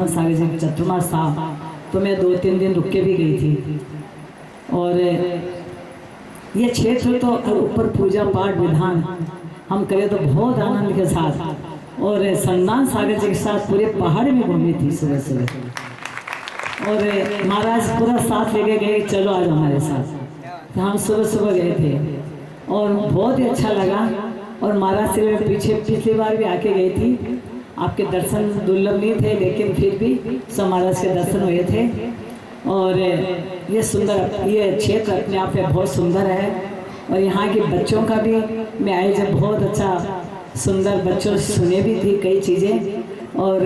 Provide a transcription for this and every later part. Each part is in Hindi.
सारे जगह चतुर्मास था तो मैं 2-3 दिन रुक के भी गई थी। और ये क्षेत्र तो ऊपर पूजा पाठ विधान हम करें तो बहुत आनंद के साथ। और संदान सागर जी के साथ पूरे पहाड़ में घूमी थी सुबह सुबह। और महाराज पूरा साथ लेके गए, चलो आज हमारे साथ। तो हम सुबह सुबह गए थे और बहुत ही अच्छा लगा। और महाराज से मैं पीछे पिछली बार भी आके गई थी, आपके दर्शन दुर्लभ नहीं थे लेकिन फिर भी सब महाराज के दर्शन हुए थे। और ये सुंदर ये क्षेत्र अपने आप में बहुत सुंदर है। और यहाँ के बच्चों का भी मैं आई जब बहुत अच्छा सुंदर बच्चों से सुने भी थी कई चीज़ें और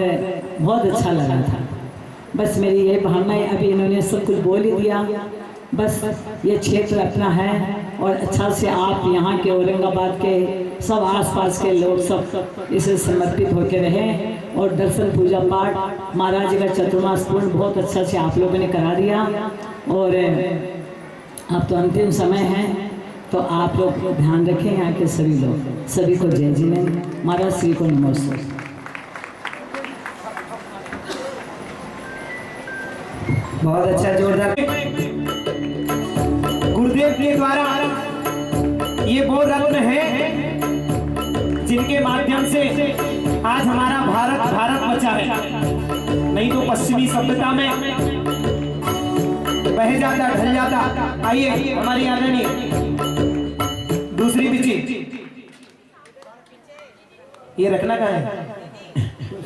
बहुत अच्छा लगा था। बस मेरी ये भावना है, अभी इन्होंने सब कुछ बोल ही दिया। बस ये क्षेत्र अपना है और अच्छा से आप यहाँ के औरंगाबाद के सब आसपास के लोग सब इसे समर्पित होकर रहें। और दर्शन पूजा पाठ महाराज जी का चतुर्मास पूर्ण बहुत अच्छा से आप लोगों ने करा दिया। और अब तो अंतिम समय है तो आप लोग ध्यान रखें, यहाँ के सभी लोग। सभी को जय जिनेंद्र, महाराज श्री को नमस्ते। बहुत अच्छा, जोरदार। गुरुदेव के द्वारा ये वो रत्न है जिनके माध्यम से आज हमारा भारत बचा है। नहीं तो पश्चिमी सभ्यता में बह जाता, ढल जाता। आइए हमारी आदरणीय दूसरी बिची, ये रखना कहाँ है?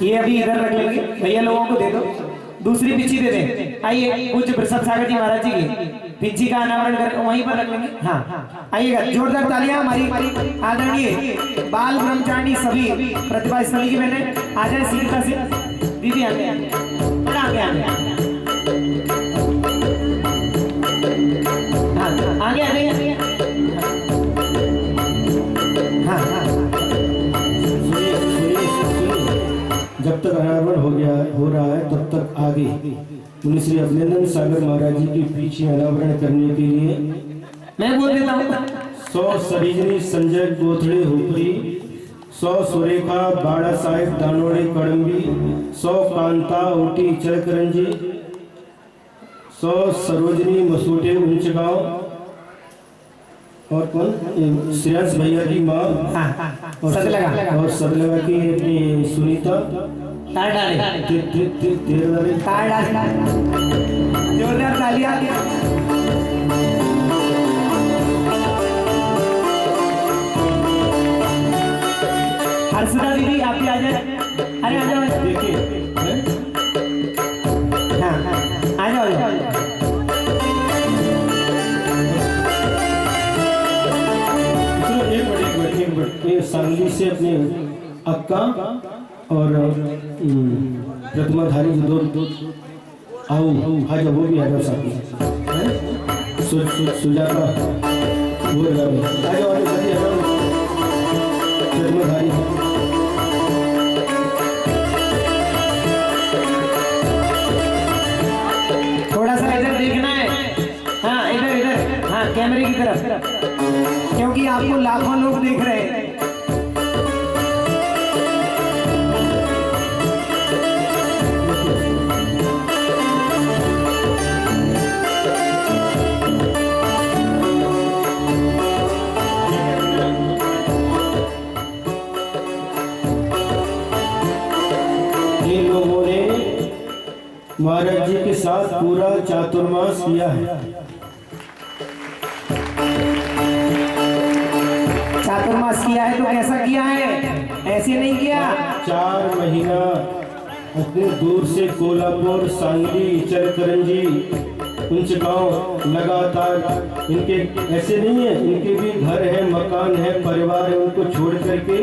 ये अभी इधर रख लेंगे, भैया लोगों को दे दो। दूसरी पिछी दे दें। आइए पूज्य प्रसाद सागर जी महाराज जी की पिछी का अनावरण कर वहीं पर रख लेंगे। हाँ आइएगा, जोरदार तालियां हमारी आदरणीय बाल ब्रह्मचारिणी सभी प्रतिभा स्थली की बहने। आ जाए शीघ्रता से दीदी, आगे आगे आगे आगे आगे। हाँ हाँ, जब तक अनावरण हो रहा है तब तक आगे मुनि श्री अभिनंदन सागर महाराज जी के पीछे अनावरण करने के लिए मैं बोल देता हूँ। 100 सरीजनी संजय गोथड़े हुपरी, 100 सुरेखा बाड़ा साहेब दानोड़े कड़म्बी, 100 कांता ऊटी चरकरंजी, 100 सरोजनी मसूटे ऊंचगांव। और कौन? श्रेयस भैया की माँ और सदलगा की अपनी सुनीता। तार डाले, तार डाले। जोरदार तालियां। हर्षदा दीदी आप भी आ जाए। अरे आ जाओ, देखिए हाँ आ जाओ। सांगली से अपने अक्का और प्रतिमाधारी दो आओ आ जाओ, वो भी आ जाओ साथ में। सुजाता वो आ जाओ, आ जाओ प्रतिमाधारी। थोड़ा सा इधर देखना है। हाँ इधर इधर, हाँ कैमरे की तरफ, क्योंकि आपको लाखों लोग देख रहे हैं। ये लोगों ने महाराज जी के साथ पूरा चातुर्मास किया है। चातुर्मास किया है तो कैसा किया है? ऐसे नहीं किया। 4 महीना अपने दूर से कोल्हापुर, सांगली, चरकरंजी, ऊंचगांव लगातार। इनके ऐसे नहीं है, इनके भी घर है, मकान है, परिवार है, उनको छोड़ करके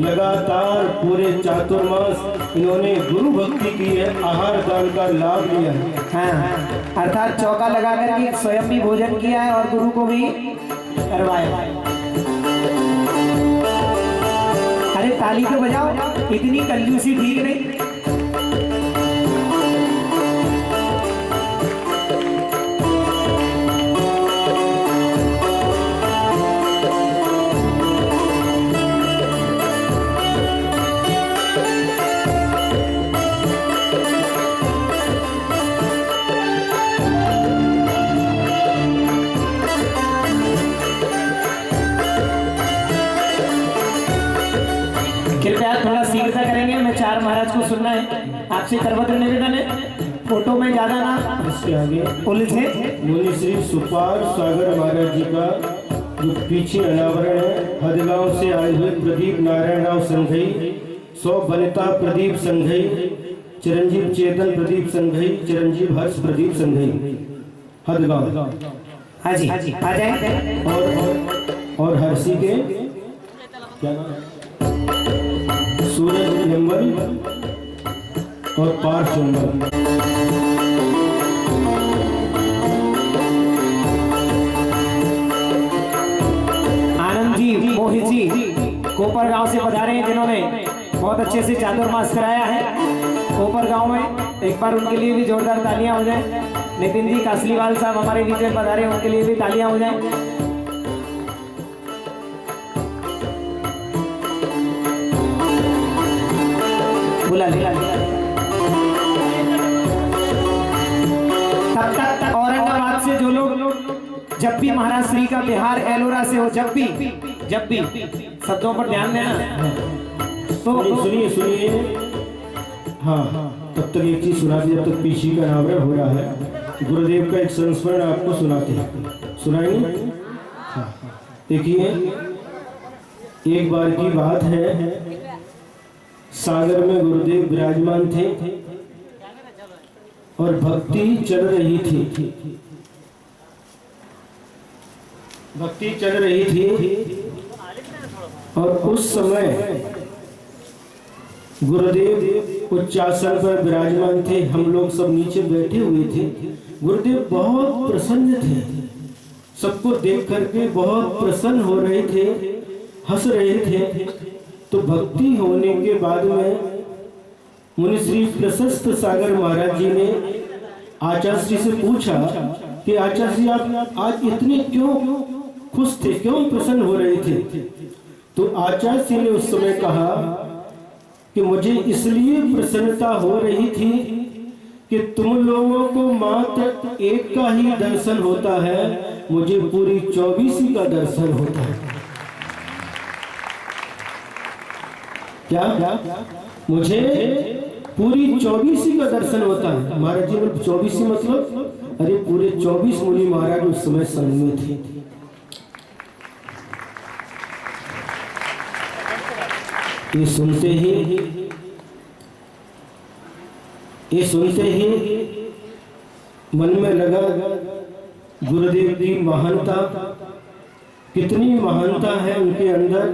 लगातार पूरे चातुर्मास इन्होंने गुरु भक्ति की है, आहार दान का लाभ लिया है। हाँ, अर्थात चौका लगा करके स्वयं भी भोजन किया है और गुरु को भी करवाया। अरे ताली तो बजाओ, इतनी कंजूसी ठीक नहीं। सुनना है। आपसे करवत्र निवेदन है, फोटो में ज्यादा ना इसके आगे उलझे। मुनि श्री सुपार सागर महाराज जी का जो पीछे अनावरण है, हदगांव से आए हुए प्रदीप नारायण राव संघई, 100 वनिता प्रदीप संघई, चिरंजीव चेतन प्रदीप संघई, चिरंजीव हर्ष प्रदीप संघई, हदगांव। हाँ जी, आ जाए। और हर्षी के क्या नाम है? सूरज निम्बल और पार्थ चंबल। आनंद जी, मोहित जी कोपर गांव से पधारे हैं, जिन्होंने बहुत अच्छे से चातुर्मास कराया है कोपर गांव में। एक बार उनके लिए भी जोरदार तालियां हो जाए। नितिन जी कासलीवाल साहब हमारे बीच में पधारे, उनके लिए भी तालियां हो जाए। बुला लिया। तब तक औरंगाबाद से जो लोग जब भी महाराज श्री का बिहार एलोरा से हो, जब भी शब्दों पर ध्यान देना। तो सुनिए हाँ, तब तक एक चीज सुना दी, जब तक पीछे का अनावरण हो रहा है। गुरुदेव का एक संस्मरण आपको सुनाते हैं, सुनाएंगे? हाँ, देखिए एक बार की बात है, सागर में गुरुदेव विराजमान थे और भक्ति चल रही थी, भक्ति चल रही थी। और उस समय गुरुदेव उच्चासन पर विराजमान थे, हम लोग सब नीचे बैठे हुए थे। गुरुदेव बहुत प्रसन्न थे, सबको देख करके बहुत प्रसन्न हो रहे थे, हंस रहे थे। तो भक्ति होने के बाद में मुनि श्री प्रशस्त सागर महाराज जी ने आचार्य श्री से पूछा कि आचार्य जी आप आज इतने क्यों खुश थे, क्यों प्रसन्न हो रहे थे? तो आचार्य श्री ने उस समय कहा कि मुझे इसलिए प्रसन्नता हो रही थी कि तुम लोगों को मात्र एक का ही दर्शन होता है, मुझे पूरी 24 का दर्शन होता है। क्या मुझे पूरी 24 का दर्शन होता है। महाराज जी बोले 24 मतलब? अरे पूरे 24 मुनि महाराज उस समय संग में थे। ये सुनते ही मन में लगा गुरुदेव की महानता, कितनी महानता है उनके अंदर,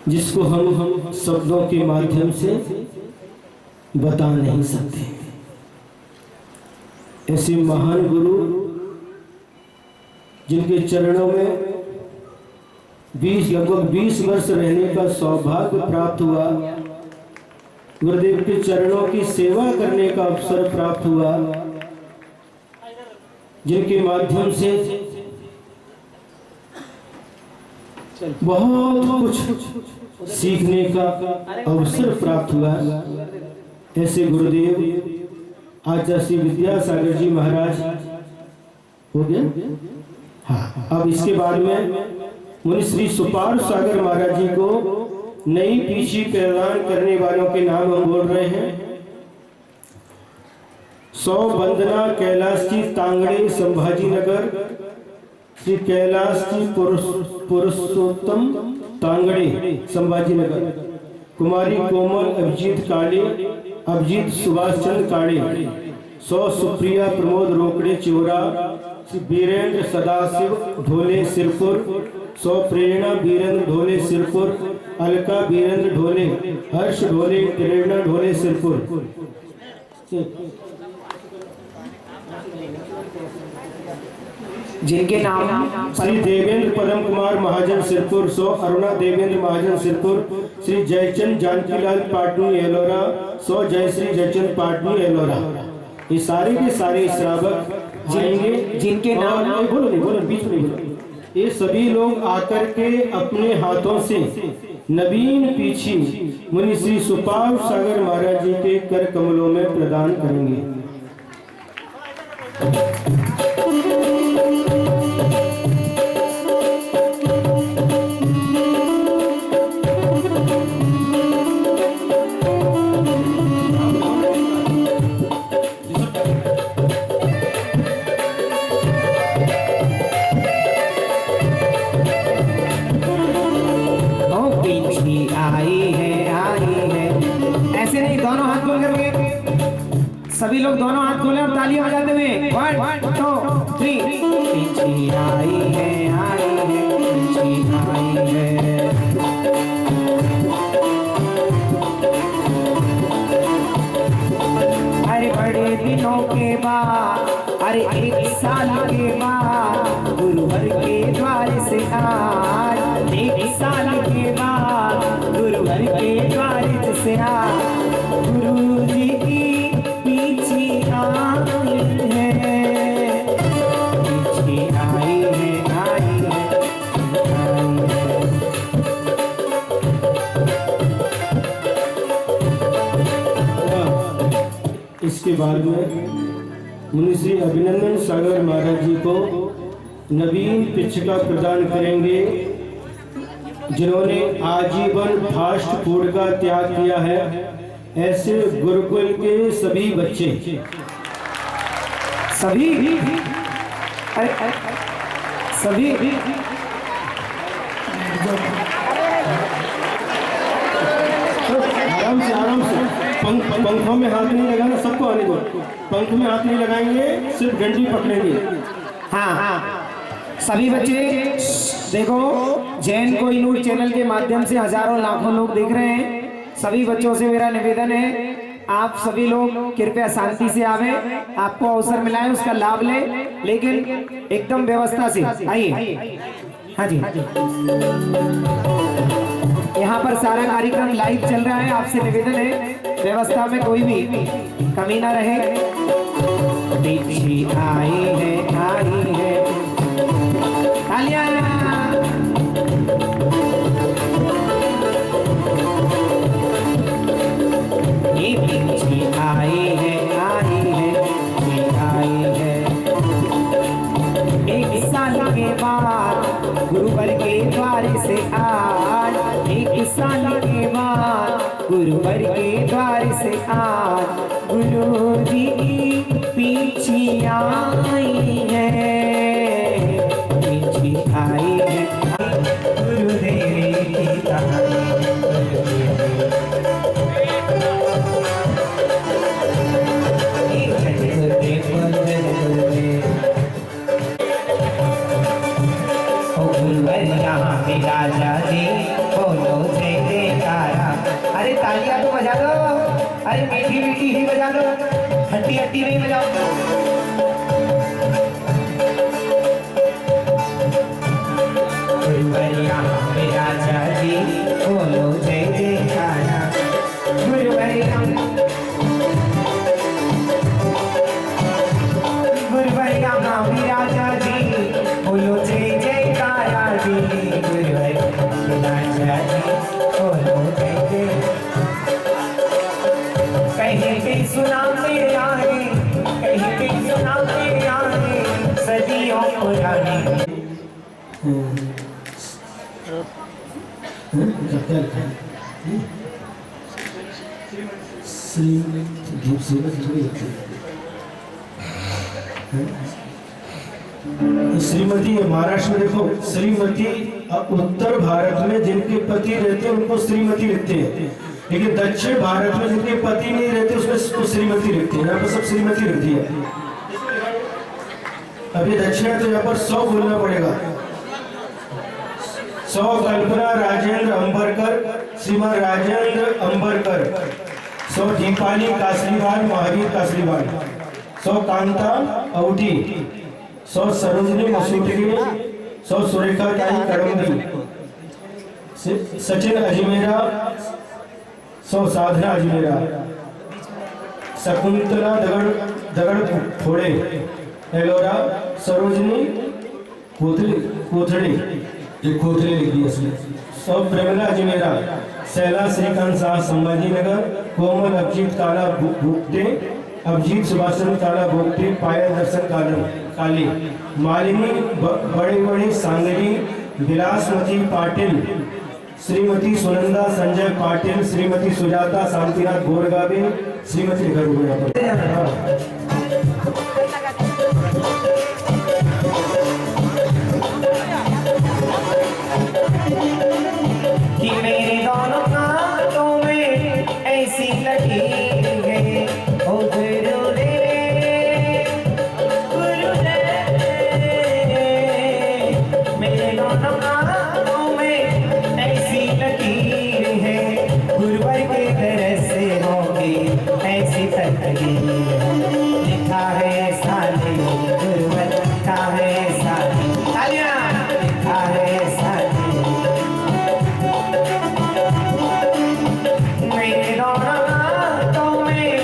जिसको हम शब्दों के माध्यम से बता नहीं सकते। ऐसे महान गुरु जिनके चरणों में लगभग 20 वर्ष रहने का सौभाग्य प्राप्त हुआ, गुरुदेव के चरणों की सेवा करने का अवसर प्राप्त हुआ, जिनके माध्यम से बहुत कुछ सीखने का अवसर प्राप्त हुआ। ऐसे गुरुदेव आचार्य श्री विद्यासागर जी महाराज हो गए। हाँ, अब इसके बाद में मुनि श्री सुपार सागर महाराज जी को नई पीछी प्रदान करने वालों के नाम हम बोल रहे हैं। 100 वंदना कैलाश जी तांगड़े संभाजी नगर, श्री कैलाश जी पुरुषोत्तम तांगड़े संभाजी नगर, कुमारी कोमल अभिजीत काले, अभिजीत सुभाष चंद्र काड़े, 100 सुप्रिया प्रमोद रोकड़े चोरा, श्री वीरेंद्र सदाशिव ढोले सिरपुर, 100 प्रेरणा वीरेंद्र ढोले सिरपुर, अलका वीरेंद्र ढोले, हर्ष ढोले, प्रेरणा ढोले सिरपुर। जिनके नाम श्री देवेंद्र पदम कुमार महाजन सिरपुर, 100 अरुणा देवेंद्र महाजन सिरपुर, श्री जयचंद जानकीलाल पाटनी एलोरा, 100 जयश्री जयचंद पाटनी एलोरा। ये सारे के सारे श्रावक आएंगे, जिनके नाम बोलो बीच में बोलो। ये सभी लोग आकर के अपने हाथों से नवीन पीछी मुनि श्री सुपार सागर महाराज जी के कर कमलों में प्रदान करेंगे। दोनों हाथ खोल करके सभी लोग दोनों हाथ खोले और तालियां बजाते हुए 1 2 3 पिंची आई है पिंची आई है। अरे बड़े दिनों के बाद अरे 1 साल के बाद गुरुवर के द्वार से आज 1 साल के बाद गुरुवर के द्वार से आज गुरु जी की पीछे आई है पीछे आई है। इसके बाद में मुनि श्री अभिनंदन सागर महाराज जी को नवीन पिचका प्रदान करेंगे, जिन्होंने आजीवन फास्ट फूड का त्याग किया है। ऐसे गुरुकुल के सभी बच्चे सभी सभी आराम से पंखों में हाथ नहीं लगाना, सबको आने दो। पंख में हाथ नहीं लगाएंगे, सिर्फ डंडी पकड़ेंगे। हाँ सभी बच्चे देखो, जैन कोहिनूर चैनल के माध्यम से हजारों लाखों लोग देख रहे हैं। सभी बच्चों से मेरा निवेदन है, आप सभी लोग कृपया शांति से आवे, आपको अवसर मिला है उसका लाभ लें, लेकिन एकदम व्यवस्था से आइए। हाँ जी, यहाँ पर सारा कार्यक्रम लाइव चल रहा है, आपसे निवेदन है व्यवस्था में कोई भी कमी ना रहे। पीछे आई है तालियां। ये पीछे आई है 1 साल के बाद गुरुवर के द्वार से आज 1 साल के बाद गुरुवर के द्वार से आज गुरु जी की पीछे आई है पीछे आई है गुरुदेव की राजा जी बोलो जय जयकारा। अरे तालियां तो बजा दो, अरे मीठी मीठी ही बजा दो, हट्टी हट्टी नहीं बजाओ। राजा जी बोलो जय जयकारा। गुरुवरिया राजा जी बोलो जय जयकारा जी। कहीं भी सुनाते आए, कहीं भी सुनाते आए सदियों पुरानी। श्रीमती महाराष्ट्र में देखो, श्रीमती उत्तर भारत में जिनके पति रहते हैं उनको श्रीमती लिखते हैं, लेकिन दक्षिण भारत में जिनके पति नहीं रहते उसमें उसको श्रीमती लिखते हैं। यहाँ पर सब श्रीमती लिखती है। अभी दक्षिण है तो यहाँ पर 100 बोलना पड़ेगा। 100 कल्पना राजेंद्र अंबरकर, श्रीमान राजेंद्र अंबरकर। 100 दीपाली कासलीवाल, महावीर कासलीवाल। 100 कांता अवटी। 100 सरोजनी मसूदगी। 100 सुरेखा ताई कड़मदी। सचिन अजमेरा। 100 साधना अजमेरा। शकुंतला दगड़ फोड़े एलोरा। सरोजनी कोथड़ी एक कोथड़ी लिख दी इसमें। 100 प्रेमला अजमेरा। शैला श्रीकांत साह संभाजी नगर। कोमल अभिजीत काला भुगते। अभिजीत सुभाषचंद्र काला भोगते। पायल दर्शन काली। मालिनी बड़े बड़े सांगरी। विलासमती पाटिल। श्रीमती सुनंदा संजय पाटिल। श्रीमती सुजाता शांतिनाथ गोरगावे। श्रीमती कि मेरे दोनों हाथों में ऐसी लगी ऐसी तकदीर लिखा है साले गुरुवर लिखा है साले तालियां लिखा है साले मेरे दोनों में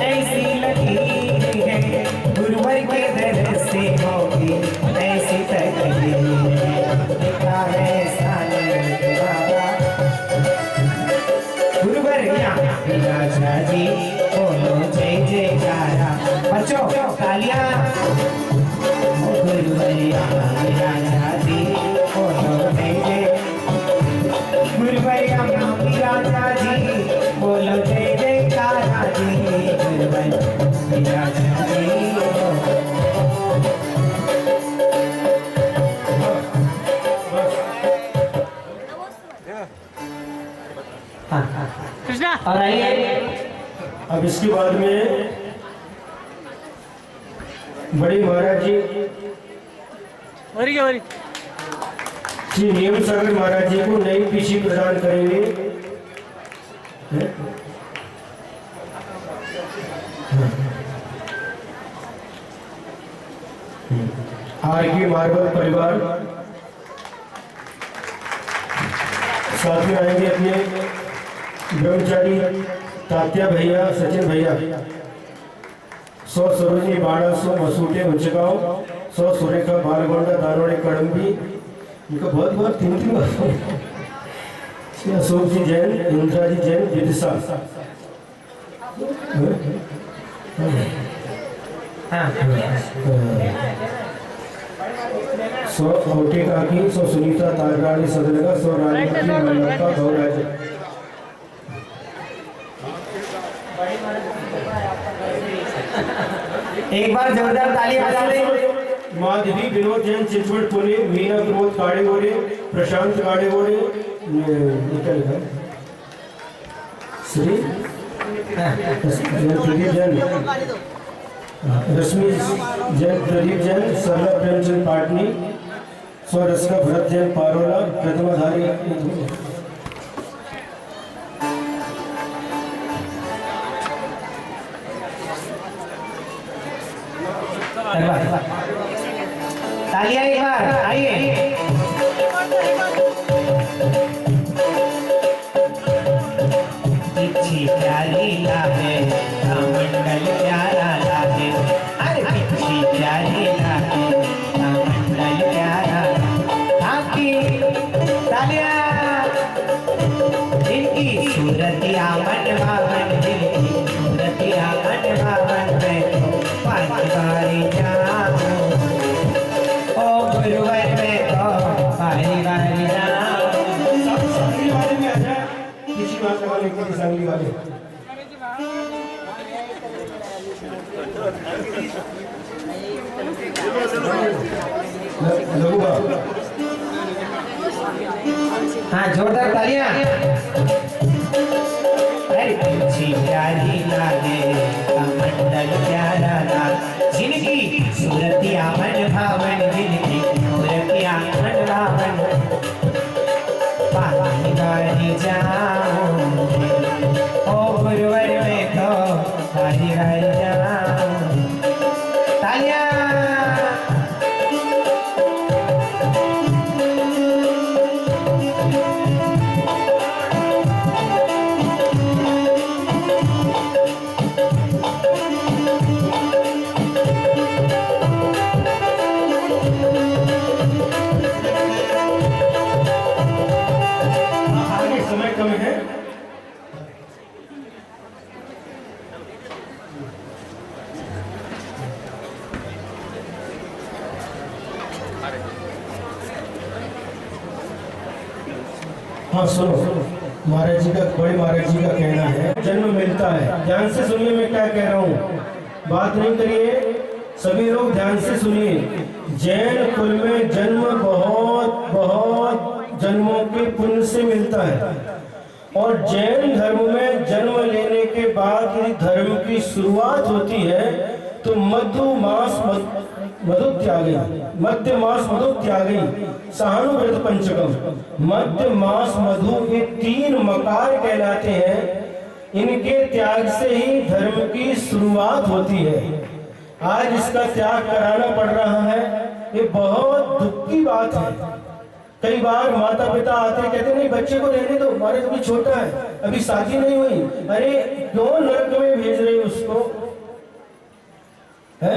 ऐसी लकीर है गुरुवर के दर से होगी ऐसी तकदीर लिखा है साले बाबा गुरुवर राजा जी बोलो जय जयकारा बच्चों तालियां गुरुवर राजा जी बोलो जय जय गुरुवर राजा जी बोलो जय जयकारा जी गुरुवर राजा जी कृष्णा और आइए अब इसके बाद में बड़े महाराज जी श्री नियम सागर महाराज जी को नई पीछी प्रदान करेंगे। आरके मार्बल परिवार साथ में आएंगे अपने ब्रह्मचारी तात्या भैया सचिन भैया 100 सरोजनी बाड़ा 100 मसूटे उंचगांव 100 सुरेखा बालगोंडा दानोड़े कड़म्बी इनका बहुत बहुत तीन बार अशोक जी जैन इंद्रा जी जैन विदिशा 100 औटे काकी 100 सुनीता ताररानी सदलगा 100 रानी मल्लका गौराज। एक बार जोरदार ताली बजा दें। माधवी विनोद जैन चिचवड़ पुणे मीना प्रमोद काड़ेगोड़े प्रशांत काड़ेगोड़े श्री प्रदीप जैन रश्मि जैन प्रदीप जैन सरला प्रेमचंद पाटनी स्वरस्का भरत जैन पारोला प्रतिमाधारी तालियां एक बार आइए पिछी प्यारी लागे मंडल प्यारा लागे अरे पिछी प्यारी लागे मंडल प्यारा ताकि तालियां इनकी सूरतिया मन भावन इनकी सूरतिया मन भावन में पांच बारी जाऊं ओ गुरुवर में तो बारी बारी जाऊं सांगली वाले में आ जाए किसी बात वाले की सांगली वाले लगूगा। हाँ जोरदार तालियां पिछी प्यारी लागे मंडल प्यारा लाग जिनकी सूरतिया मन भावन जिनकी सूरतिया मन भावन पानी बारी जाऊं ओ गुरुवर में तो बारी बारी जाऊं तालियां समय कम है। हाँ सुनो महाराज जी का बड़े महाराज जी का कहना है जन्म मिलता है। ध्यान से सुनिए मैं क्या कह रहा हूँ, बात नहीं करिए, सभी लोग ध्यान से सुनिए। जैन कुल में जन्म बहुत बहुत जन्मों के पुण्य से मिलता है और जैन धर्म में जन्म लेने के बाद यदि धर्म की शुरुआत होती है तो मध्य मास मधु त्यागी सहानुभृत पंचकम मध्य मास मधु ये 3 मकार कहलाते हैं। इनके त्याग से ही धर्म की शुरुआत होती है। आज इसका त्याग कराना पड़ रहा है, ये बहुत दुख की बात है। कई बार माता पिता आते कहते नहीं बच्चे को रहने दो, हमारे अभी छोटा है, अभी शादी नहीं हुई। अरे क्यों नरक में भेज रहे उसको? है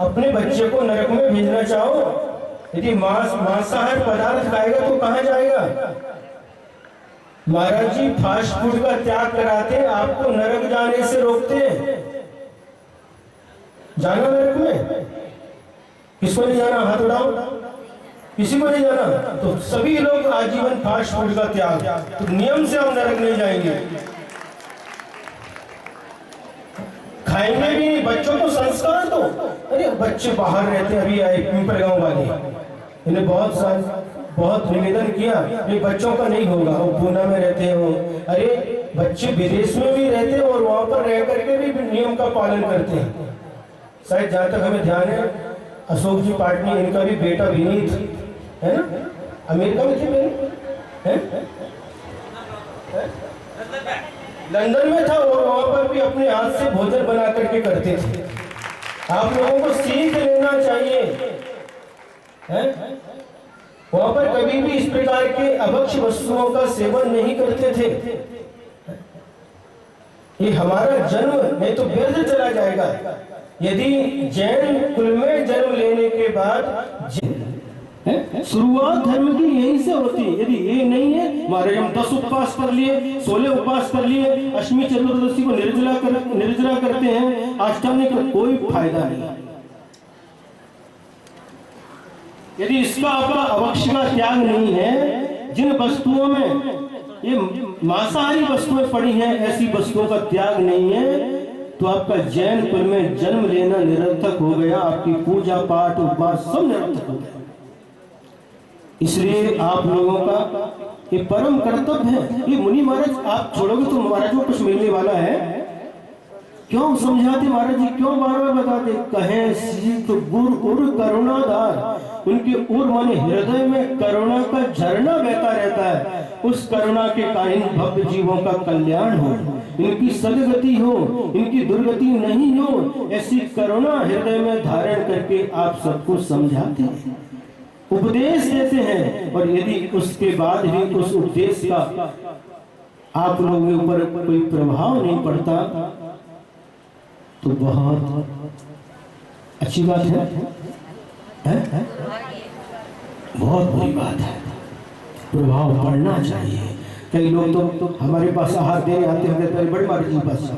अपने बच्चे को नरक में भेजना चाहो? यदि मांसाहार पदार्थ खाएगा तो कहाँ जाएगा? महाराज जी फास्ट फूड का त्याग कराते, आपको नरक जाने से रोकते हैं। जाना नरक में? किसको नहीं जाना? हाथ उठाओ। किसी को नहीं जाना? तो सभी लोग आजीवन फास्ट फूड का त्याग, तो नियम से हम नरक नहीं जाएंगे। खाएंगे भी नहीं, बच्चों को संस्कार दो। अरे बच्चे बाहर रहते, अभी आए पिंपल गांव वाले, इन्हें बहुत निवेदन किया, ये बच्चों का नहीं होगा, वो पूना में रहते हो। अरे बच्चे विदेश में भी रहते हैं और वहां पर रह करके भी नियम का पालन करते हैं। शायद जहां तक हमें ध्यान है, अशोक जी पाटनी, इनका भी बेटा विनीत है ना, अमेरिका में थे मेरे, लंदन में था, और वहां पर भी अपने हाथ से भोजन बना करके करते थे। आप लोगों को सीख लेना चाहिए। वहां पर कभी भी इस प्रकार के अभक्ष्य वस्तुओं का सेवन नहीं करते थे। ये हमारा जन्म नहीं तो व्यर्थ चला जाएगा। यदि जैन कुल में जन्म लेने के बाद शुरुआत धर्म की यहीं से होती है। यदि ये नहीं है, हमारे हम 10 उपवास कर लिए, 16 उपवास कर लिए, अष्टमी चतुर्दशी को निर्जला करते हैं, अष्टमी का कोई फायदा नहीं। यदि इसका आपका अवक्ष्य का त्याग नहीं है, जिन वस्तुओं में ये मांसाहारी वस्तुएं पड़ी हैं, ऐसी वस्तुओं का त्याग नहीं है, तो आपका जैन कुल में जन्म लेना निरर्थक हो गया। आपकी पूजा पाठ उपवास सब निरर्थक हो गया। इसलिए आप लोगों का ये परम कर्तव्य है। ये मुनि महाराज आप छोड़ोगे तो महाराज को कुछ मिलने वाला है? क्यों समझाते महाराज जी, क्यों बार बार बताते? कहें सीख गुर उर करुणाधार, उनके उर माने हृदय में करुणा का झरना बहता रहता है। उस करुणा के कारण भक्त जीवों का कल्याण हो, इनकी सदगति हो, इनकी दुर्गति नहीं हो, ऐसी करुणा हृदय में धारण करके आप सबको समझाते हैं, उपदेश देते हैं। और यदि उसके बाद भी उस उपदेश का आप लोगों के ऊपर कोई प्रभाव नहीं पड़ता तो बहुत अच्छी बात है? बहुत बुरी बात है। प्रभाव पड़ना चाहिए। कई लोग तो हमारे पास आहार देने आते हैं, बड़े महाराज जी पास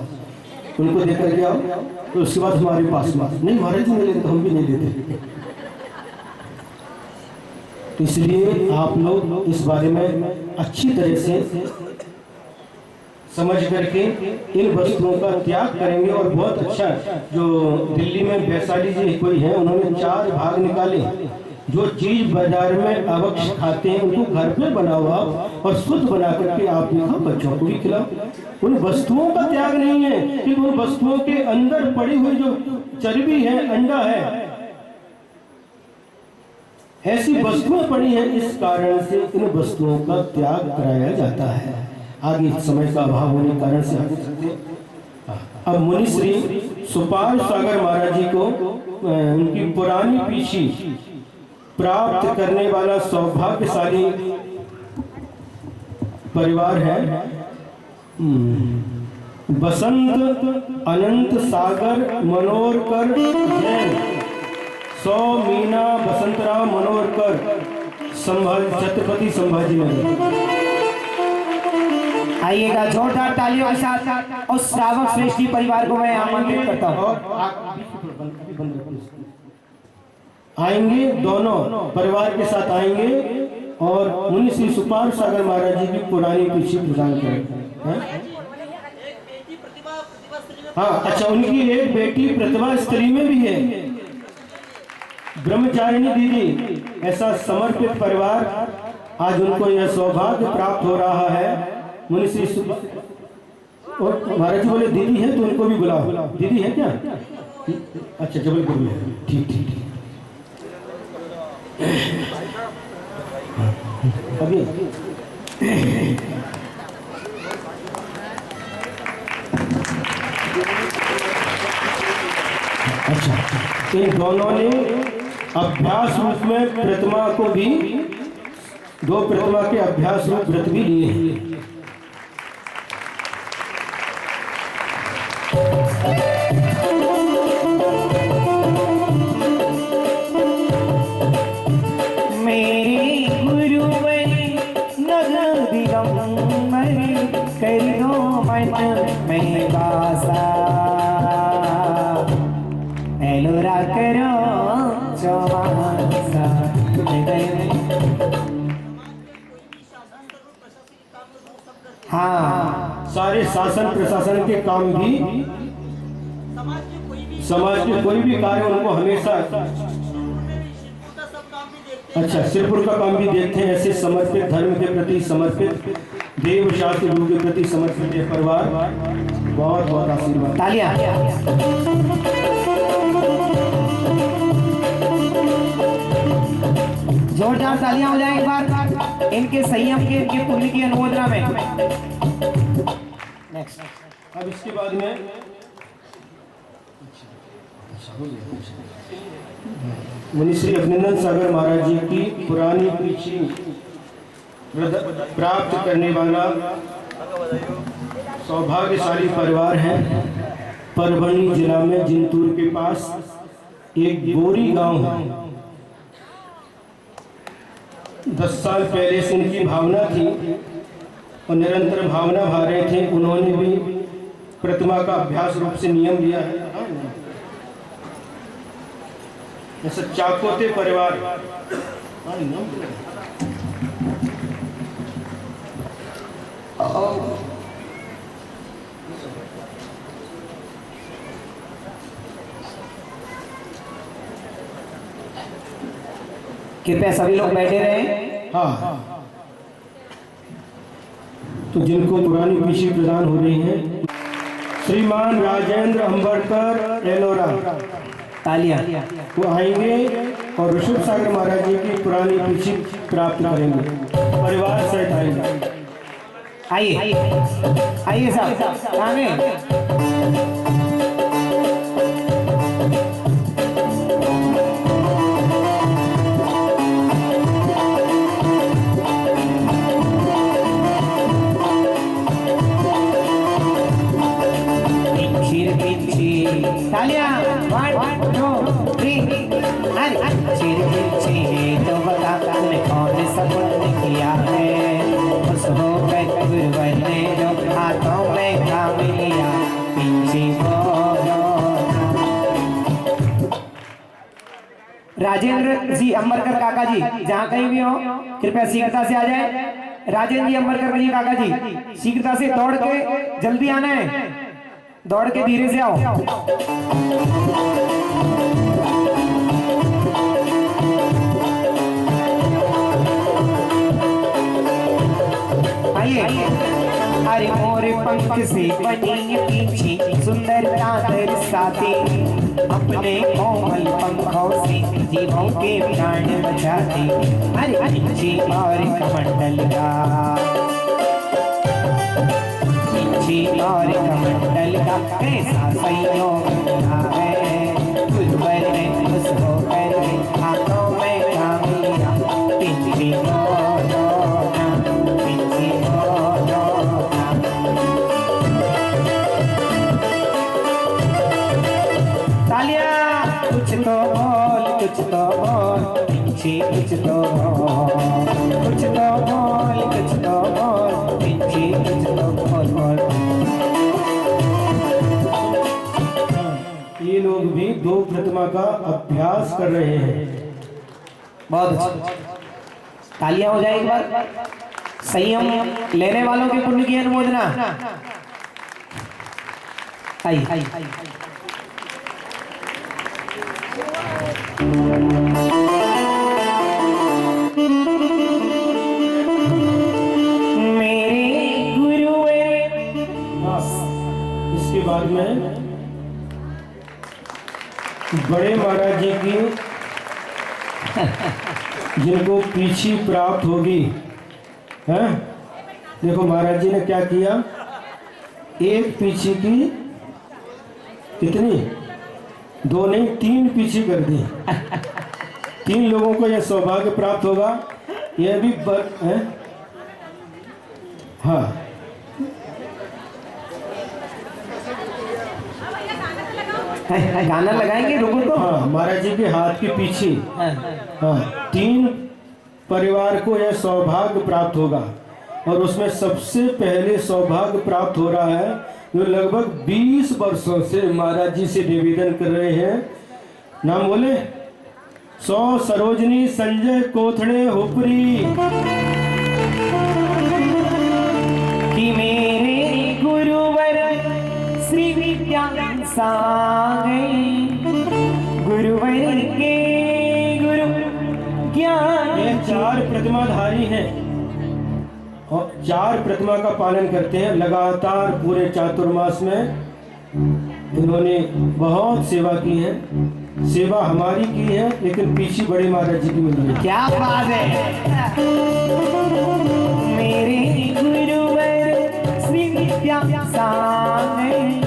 उनको देख करके आओ, तो उसके बाद हमारे पास नहीं, महाराज जी नहीं लेते, हम भी नहीं देते। इसलिए आप लोग इस बारे में अच्छी तरह से समझ करके इन वस्तुओं का त्याग करेंगे। और बहुत अच्छा, जो दिल्ली में वैशाली जी कोई है, उन्होंने 4 भाग निकाले। जो चीज बाजार में अवक्ष खाते हैं उनको घर पे बनाओ आप, और शुद्ध बना करके आप दिखाओ, बच्चों को भी खिलाओ। उन वस्तुओं का त्याग नहीं है कि उन वस्तुओं के अंदर पड़ी हुई जो चर्बी है, अंडा है, ऐसी वस्तुएं पड़ी हैं, इस कारण से इन वस्तुओं का त्याग कराया जाता है। आगे समय का अभाव होने के कारण से आगे चलते। अब मुनि श्री सुपाल सागर महाराज जी को उनकी पुरानी पीछी प्राप्त करने वाला सौभाग्यशाली परिवार है। बसंत अनंत सागर मनोरकर जैन, सौ मीना बसंतराव मनोरकर, छत्रपति संभाजी नगर। आइएगा जोरदार तालियों के साथ और श्रावक श्रेष्ठी परिवार को मैं आमंत्रित करता हूँ। आएंगे, दोनों परिवार के साथ आएंगे और मुनि श्री सुपाल सागर महाराज जी की पुरानी पीछी प्रदान करेंगे। हाँ, अच्छा, उनकी एक बेटी प्रतिभा स्त्री में भी है, ब्रह्मचारिणी दीदी। ऐसा समर्पित परिवार, आज उनको यह सौभाग्य प्राप्त हो रहा है। मुनि श्री और महाराज जी बोले दीदी है तो उनको भी बुलाओ। दीदी है क्या? अच्छा, जबलपुर में। ठीक ठीक ठीक। अभी इन दोनों ने अभ्यास रूप में प्रतिमा को भी, 2 प्रतिमा के अभ्यास रूप व्रत भी लिए हैं। एलोरा करो हाँ, सारे शासन प्रशासन के काम भी, समाज के कोई भी कार्य उनको हमेशा, अच्छा सिरपुर का काम भी देखते हैं। ऐसे समर्पित, धर्म के प्रति समर्पित, देव शास्त्र गुरु के प्रति समर्पित ये परिवार, बहुत बहुत आशीर्वाद। तालियां। जोरदार तालियां हो जाए एक बार इनके संयम के, इनके पुण्य की अनुमोदना में। नेक्स्ट। अब इसके बाद में मुनिश्री अभिनंदन सागर महाराज जी की पुरानी पीछी प्राप्त करने वाला सौभाग्यशाली परिवार है। परभणी जिला में जिंतूर के पास एक गोरी गांव है। 10 साल पहले से इनकी भावना थी और निरंतर भावना भा रहे थे। उन्होंने भी प्रतिमा का अभ्यास रूप से नियम लिया है। ऐसा चाकोते परिवार, कृपया सभी लोग बैठे रहे। हाँ, तो जिनको पुरानी पीछी प्रदान हो रही है, श्रीमान राजेंद्र अंबरकर एलोरा, तालियां। वो आएंगे और ऋषभ सागर महाराज जी की पुरानी पीछी प्राप्त करेंगे। परिवार सहित आएंगे। आइए आइए साहब आगे। तालियां। 1 2 3 तो बता तूने कौन सा पुण्य किया है, उस होकर गुरुवर ने जो हाथों में काम लिया, पीछे बोलो। राजेंद्र जी अंबरकर काका जी, जहाँ कहीं भी हो कृपया शीघ्रता से आ जाए। राजेंद्र जी अंबरकर जी काका जी, शीघ्रता से दौड़ के जल्दी आना है, दौड़ के धीरे से आओ। आइए। अरे मोरे पंख से बनी पीछे सुंदर चादर साथी, अपने कोमल पंखों से जीवों के प्राण बचाती। अरे पीछे और कमंडल का, और कमंडल का कैसा संयोग है, गुरुवर ने खुश होकर हाथों में काम लिया, पीछे बोलो ना, पीछे बोलो ना। तालियां। कुछ तो बोल, कुछ तो बोल, पीछे कुछ तो बोल, कुछ तो बोल, कुछ तो बोल, पीछे कुछ तो बोल। ये लोग भी 2 प्रतिमा का अभ्यास कर रहे हैं। बहुत अच्छा। तालियां हो जाए एक बार। संयम लेने वालों के पुण्य की अनुमोदना। आई मेरे गुरु। इसके बाद में बड़े महाराज जी की, जिनको पीछी प्राप्त होगी, हैं? देखो महाराज जी ने क्या किया, एक पीछी की कितनी 2 नहीं 3 पीछे कर दिए। 3 लोगों को यह सौभाग्य प्राप्त होगा। यह भी है? हाँ, गाना लगाएंगे, रुको तो। हाँ, महाराज जी के हाथ के पीछे। हाँ, 3 परिवार को यह सौभाग्य प्राप्त होगा और उसमें सबसे पहले सौभाग्य प्राप्त हो रहा है जो लगभग 20 वर्षों से महाराज जी से निवेदन कर रहे हैं। नाम बोले? सरोजनी संजय कोथड़े हुपरी। कि मेरे गुरुवर श्री विद्या सागर, गुरुवर के गुरु ज्ञान। ये 4 प्रतिमाधारी हैं और 4 प्रतिमा का पालन करते हैं लगातार पूरे चातुर्मास में। इन्होंने बहुत सेवा की है, सेवा हमारी की है, लेकिन पीछे बड़े महाराज जी की मिली है। क्या बात है। मेरे गुरुवर श्री विद्या सागर,